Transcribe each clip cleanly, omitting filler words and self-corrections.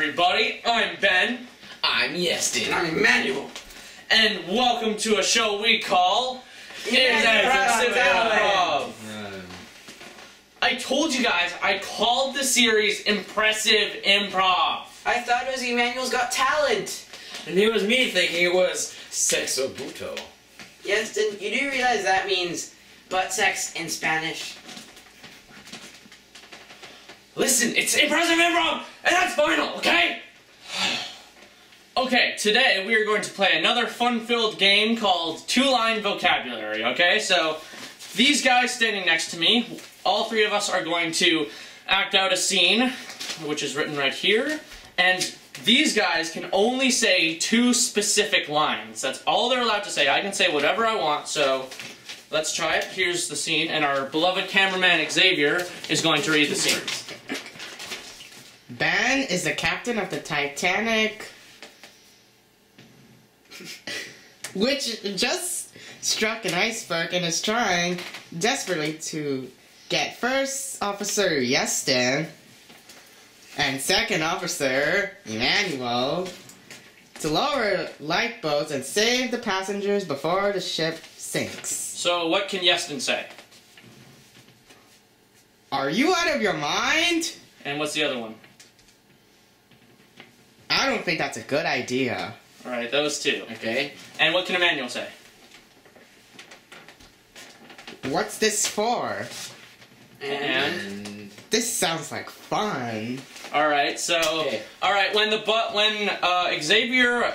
everybody. I'm Ben. I'm Yeston. And I'm Emmanuel. And welcome to a show we call Improv. I told you guys, I called the series Impressive Improv. I thought it was Emmanuel's Got Talent. And it was me thinking it was Sexo Buto. Yeston, you do realize that means butt sex in Spanish? Listen, it's Impressive Improv, and that's final, okay? Okay, today we are going to play another fun-filled game called Two-Line Vocabulary, okay? So, these guys standing next to me, all three of us are going to act out a scene, which is written right here, and these guys can only say two specific lines. That's all they're allowed to say. I can say whatever I want, so let's try it. Here's the scene, and our beloved cameraman Xavier is going to read the scene. Ben is the captain of the Titanic, which just struck an iceberg and is trying desperately to get first officer Yeston and second officer Emmanuel to lower lifeboats and save the passengers before the ship sinks. So what can Yeston say? Are you out of your mind? And what's the other one? I don't think that's a good idea. Alright, those two. Okay. And what can Emmanuel say? What's this for? And This sounds like fun. alright, so Okay. alright, when Xavier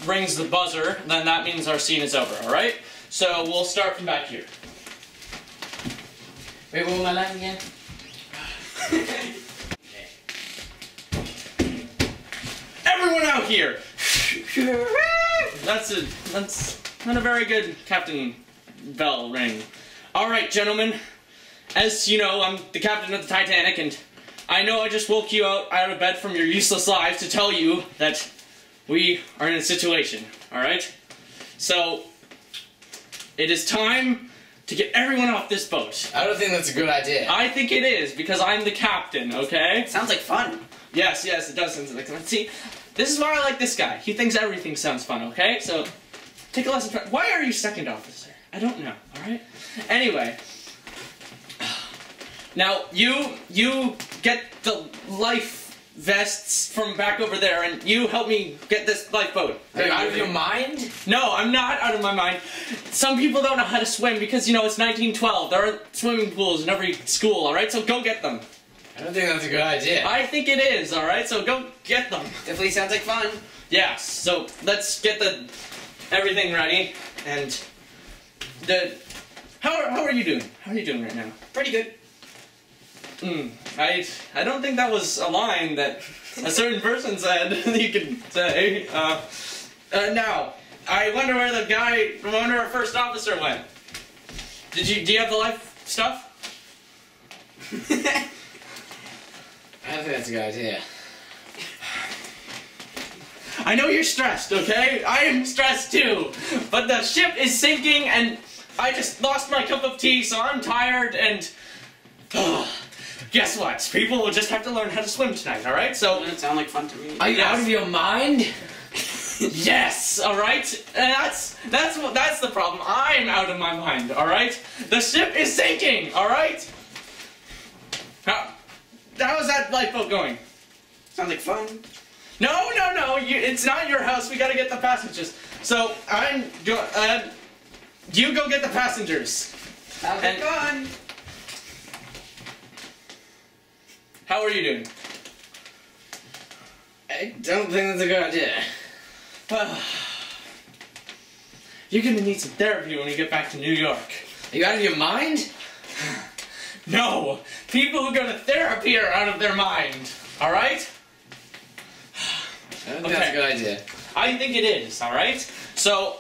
rings the buzzer, then that means our scene is over, alright? So we'll start from back here. Wait, what was my line again? Everyone out here! That's not a very good Captain Bell ring. Alright, gentlemen. As you know, I'm the captain of the Titanic, and I know I just woke you out of bed from your useless lives to tell you that we are in a situation, alright? So, it is time to get everyone off this boat. I don't think that's a good idea. I think it is, because I'm the captain, okay? Sounds like fun. Yes, it does sound like fun. See, this is why I like this guy. He thinks everything sounds fun, okay? So, take a lesson from... Why are you second officer? I don't know, alright? Anyway. Now, you get the life vests from back over there, and you help me get this lifeboat. Are you out of your mind? No, I'm not out of my mind. Some people don't know how to swim because, you know, it's 1912. There are swimming pools in every school, alright? So go get them. I don't think that's a good idea. I think it is, alright? So go get them. Definitely sounds like fun. Yes, so let's get everything ready, and how are you doing? How are you doing right now? Pretty good. I don't think that was a line that a certain person said you could say. Now, I wonder where the guy, I wonder our first officer went. Do you have the life stuff? I don't think that's a good idea. I know you're stressed, okay? I am stressed too. But the ship is sinking and I just lost my cup of tea, so I'm tired and... guess what? People will just have to learn how to swim tonight, alright? So... Doesn't sound like fun to me. Are you out of your mind? Yes, alright? That's the problem. I'm out of my mind, alright? The ship is sinking, alright? How's that lifeboat going? Sounds like fun. No, it's not your house. We gotta get the passengers. So, you go get the passengers. Sounds like fun. How are you doing? I don't think that's a good idea. You're gonna need some therapy when you get back to New York. Are you out of your mind? No! People who go to therapy are out of their mind. Alright? I don't think that's a good idea. I think it is, alright? So,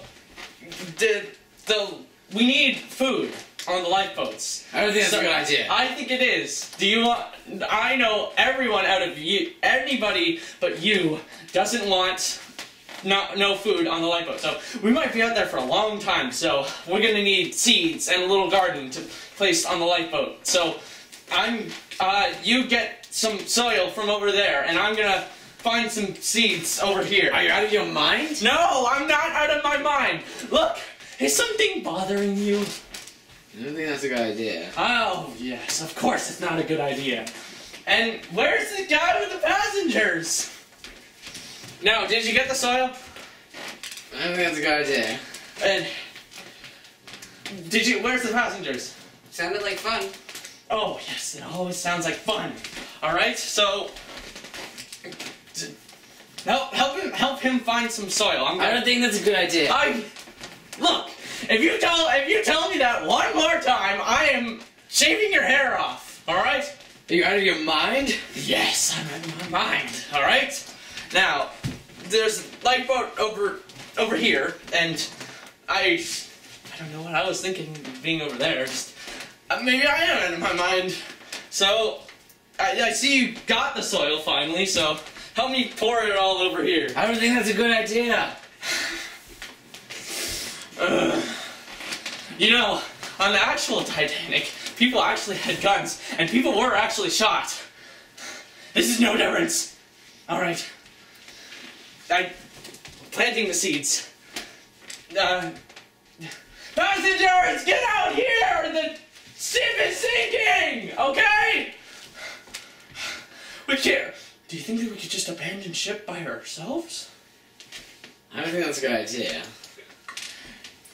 we need food on the lifeboats. I don't think that's a good idea. I think it is. Do you want... I know everyone out of you, anybody but you, doesn't want no food on the lifeboat. So, we might be out there for a long time, so we're gonna need seeds and a little garden to place on the lifeboat. So, you get some soil from over there, and I'm gonna find some seeds over here. Are you out of your mind? No, I'm not out of my mind. Look, is something bothering you? I don't think that's a good idea. Oh, yes, of course it's not a good idea. And where's the guy with the passengers? No, did you get the soil? I don't think that's a good idea. And where's the passengers? Sounded like fun. Oh, yes, it always sounds like fun. Alright, so help him find some soil. I don't think that's a good idea. Look, if you tell me that one more time, I am shaving your hair off. Alright? Are you out of your mind? Yes, I'm out of my mind. Alright? Now, there's a lifeboat over here, and I don't know what I was thinking being over there. Just, maybe I am out of my mind. So, I see you got the soil finally, so help me pour it all over here. I don't think that's a good idea. You know, on the actual Titanic, people actually had guns, and people were actually shot. This is no difference. Alright. Planting the seeds. Passengers, get out here! The ship is sinking! Okay? We can't. Do you think that we could just abandon ship by ourselves? I don't think that's a good idea.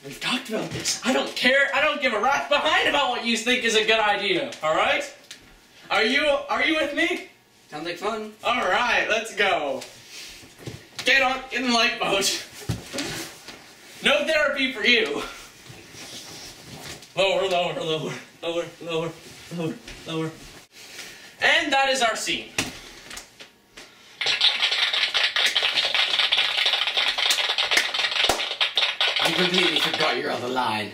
We've talked about this. I don't care. I don't give a rat's behind about what you think is a good idea. All right? Are you with me? Sounds like fun. All right, let's go. Get in the lifeboat. No therapy for you. Lower, lower, lower, lower, lower, lower, lower. And that is our scene. I completely forgot your other line.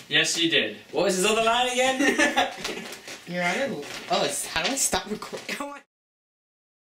Yes, you did. What was his other line again? You're out of. Oh, how do I stop recording?